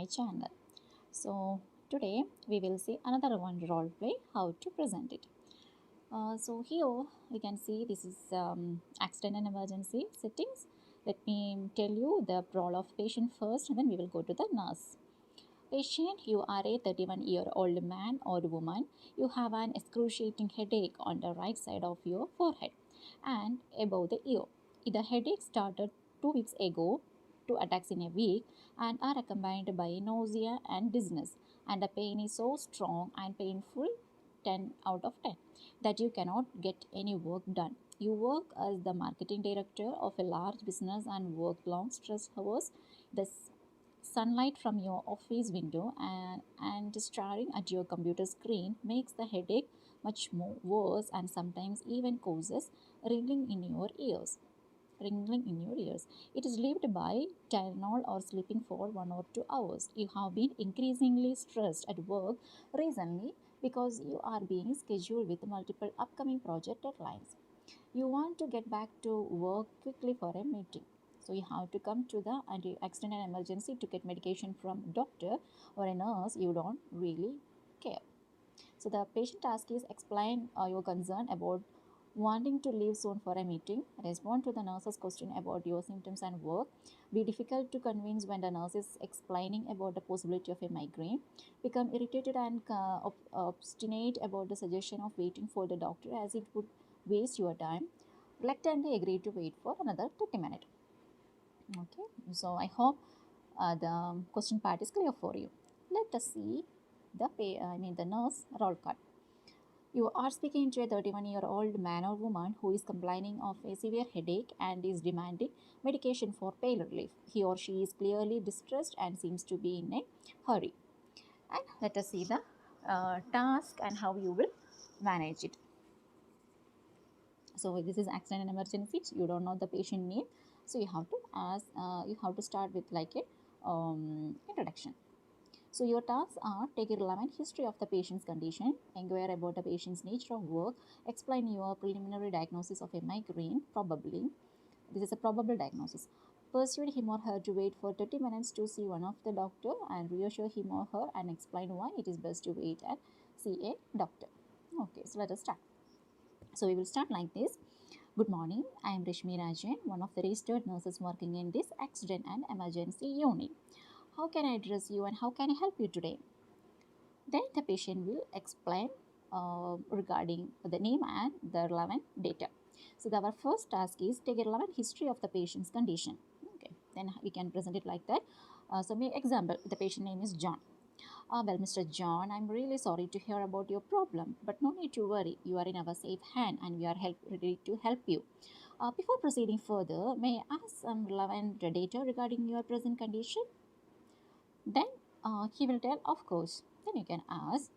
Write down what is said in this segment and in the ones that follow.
channel. So today we will see another one role play how to present it. So here you can see this is accident and emergency settings. Let me tell you the role of patient first and then we will go to the nurse. Patient, you are a 31-year-old man or woman. You have an excruciating headache on the right side of your forehead and above the ear. The headache started 2 weeks ago, 2 attacks in a week, and are accompanied by nausea and dizziness. And the pain is so strong and painful, 10 out of 10, that you cannot get any work done. You work as the marketing director of a large business and work long stress hours. The sunlight from your office window and staring at your computer screen makes the headache much more worse and sometimes even causes ringing in your ears. Ringing in your ears. It is relieved by Tylenol or sleeping for 1 or 2 hours. You have been increasingly stressed at work recently because you are being scheduled with multiple upcoming project deadlines. You want to get back to work quickly for a meeting. So you have to come to the accident and emergency to get medication from doctor or a nurse. You don't really care. So the patient task is explain your concern about wanting to leave soon for a meeting, respond to the nurse's question about your symptoms and work, be difficult to convince when the nurse is explaining about the possibility of a migraine, become irritated and obstinate about the suggestion of waiting for the doctor as it would waste your time, reluctantly agree to wait for another 30 minutes. Okay, so I hope the question part is clear for you. Let us see the nurse role card. You are speaking to a 31-year-old man or woman who is complaining of a severe headache and is demanding medication for pain relief. He or she is clearly distressed and seems to be in a hurry. And let us see the task and how you will manage it. So this is accident and emergency. You don't know the patient name, so you have to ask. You have to start with like a introduction. So your tasks are take a relevant history of the patient's condition, inquire about the patient's nature of work, explain your preliminary diagnosis of a migraine, probably. This is a probable diagnosis. Persuade him or her to wait for 30 minutes to see one of the doctor and reassure him or her and explain why it is best to wait and see a doctor. Okay, so let us start. So we will start like this. Good morning, I am Resmi Rajan, one of the registered nurses working in this accident and emergency unit. How can I address you and how can I help you today? Then the patient will explain regarding the name and the relevant data. So our first task is take a relevant history of the patient's condition. Okay, then we can present it like that. So example, the patient name is John. Well, Mr. John, I'm really sorry to hear about your problem, but no need to worry. You are in our safe hand and we are ready to help you. Before proceeding further, may I ask some relevant data regarding your present condition? Then he will tell, of course. Then you can ask,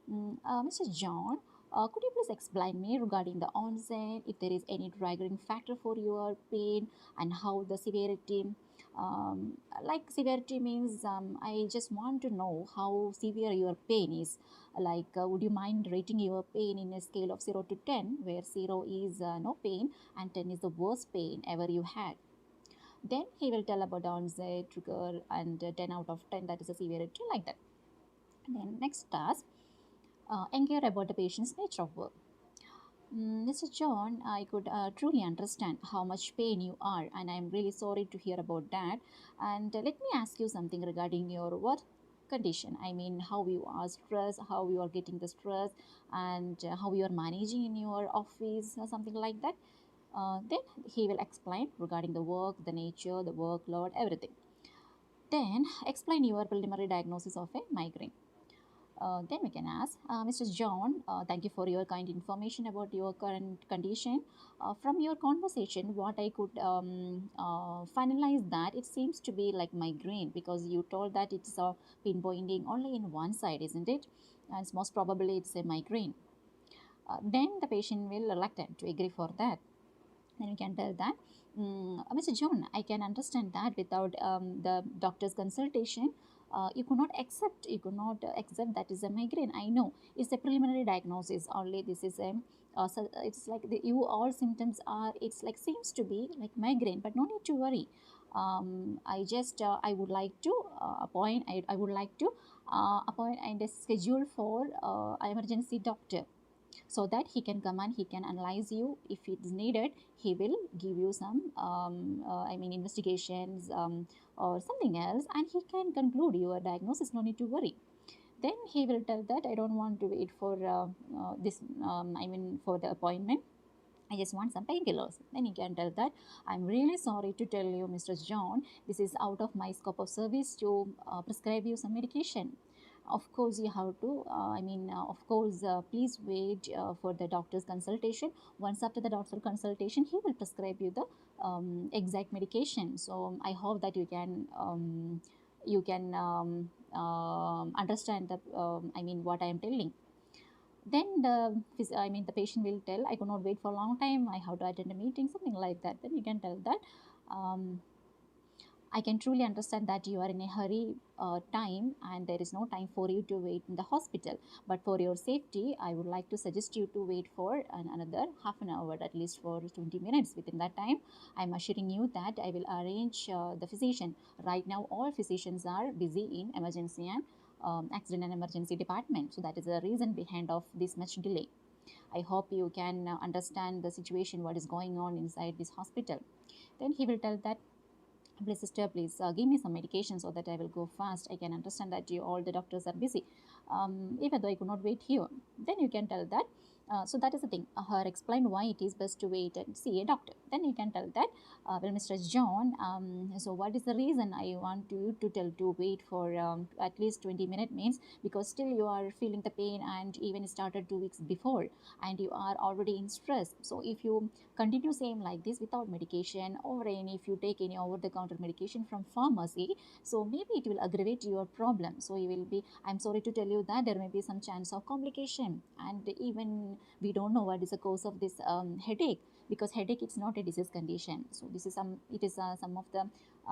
Mr. John, could you please explain me regarding the onset, if there is any triggering factor for your pain and how the severity, like severity means I just want to know how severe your pain is. Like would you mind rating your pain in a scale of 0 to 10 where 0 is no pain and 10 is the worst pain ever you had? Then he will tell about the onset, trigger, and 10 out of 10, that is a severity, like that. Then next task, inquire about the patient's nature of work. Mr. John, I could truly understand how much pain you are, and I am really sorry to hear about that. And let me ask you something regarding your work condition. I mean, how you are stressed, how you are getting the stress, and how you are managing in your office, or something like that. Then he will explain regarding the work, the nature, the workload, everything. Then explain your preliminary diagnosis of a migraine. Then we can ask, Mr. John, thank you for your kind information about your current condition. From your conversation, what I could finalize that it seems to be like migraine because you told that it's pinpointing only in one side, isn't it? And most probably it's a migraine. Then the patient will reluctant to agree for that. Then we can tell that, Mr. John, I can understand that without the doctor's consultation, you could not accept that is a migraine. I know it's a preliminary diagnosis only. This is a so it's like you all symptoms are, it's like seems to be like migraine, but no need to worry. I would like to appoint. I would like to appoint and schedule for emergency doctor, so that he can come and he can analyze you. If it is needed, he will give you some investigations, or something else, and he can conclude your diagnosis. No need to worry. Then he will tell that I don't want to wait for this for the appointment. I just want some painkillers. Then he can tell that I'm really sorry to tell you, Mr. John, this is out of my scope of service to prescribe you some medication. Of course, you have to, of course, please wait for the doctor's consultation. Once after the doctor's consultation, he will prescribe you the exact medication. So I hope that you can understand the, what I am telling. Then the patient will tell, I could not wait for a long time, I have to attend a meeting, something like that. Then you can tell that I can truly understand that you are in a hurry time, and there is no time for you to wait in the hospital. But for your safety, I would like to suggest you to wait for another half an hour, at least for 20 minutes. Within that time, I am assuring you that I will arrange the physician. Right now, all physicians are busy in emergency and accident and emergency department. So that is the reason behind of this much delay. I hope you can understand the situation, what is going on inside this hospital. Then he will tell that, please sister, please give me some medication so that I will go fast. I can understand that you all the doctors are busy, even though I could not wait here. Then you can tell that, so that is the thing. Her explain why it is best to wait and see a doctor. Then you can tell that, well, Mr. John, so what is the reason I want you to tell to wait for at least 20 minutes, means because still you are feeling the pain and even started 2 weeks before, and you are already in stress. So if you continue same like this without medication, or any, if you take any over the counter medication from pharmacy, so maybe it will aggravate your problem. So you will be, I'm sorry to tell you that there may be some chance of complication, and even we don't know what is the cause of this headache, because headache is not a disease condition. So this is some, it is some of the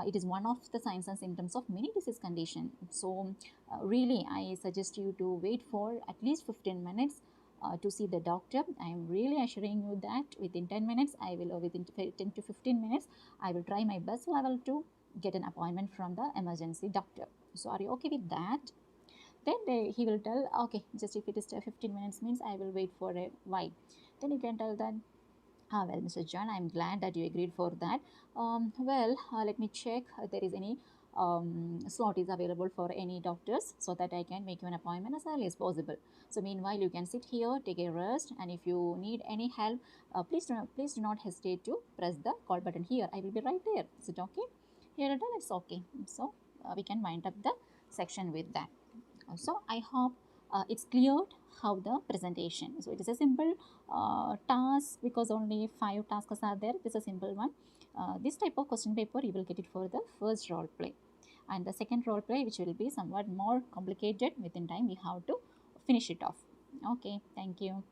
it is one of the signs and symptoms of many disease condition. So really I suggest you to wait for at least 15 minutes to see the doctor. I am really assuring you that within 10 minutes, within 10 to 15 minutes, I will try my best level to get an appointment from the emergency doctor. So are you okay with that? Then he will tell, okay, just if it is 15 minutes means I will wait for a while. Then you can tell that, well, Mr. John, I'm glad that you agreed for that. Let me check if there is any slot is available for any doctors, so that I can make you an appointment as early as possible. So meanwhile, you can sit here, take a rest, and if you need any help, please do not hesitate to press the call button here. I will be right there. Is it okay? Here it is okay. So we can wind up the section with that. So I hope it's cleared how the presentation. So it is a simple task, because only 5 tasks are there. This is a simple one. This type of question paper you will get it for the first role play, and the second role play, which will be somewhat more complicated, within time we have to finish it off. Okay, thank you.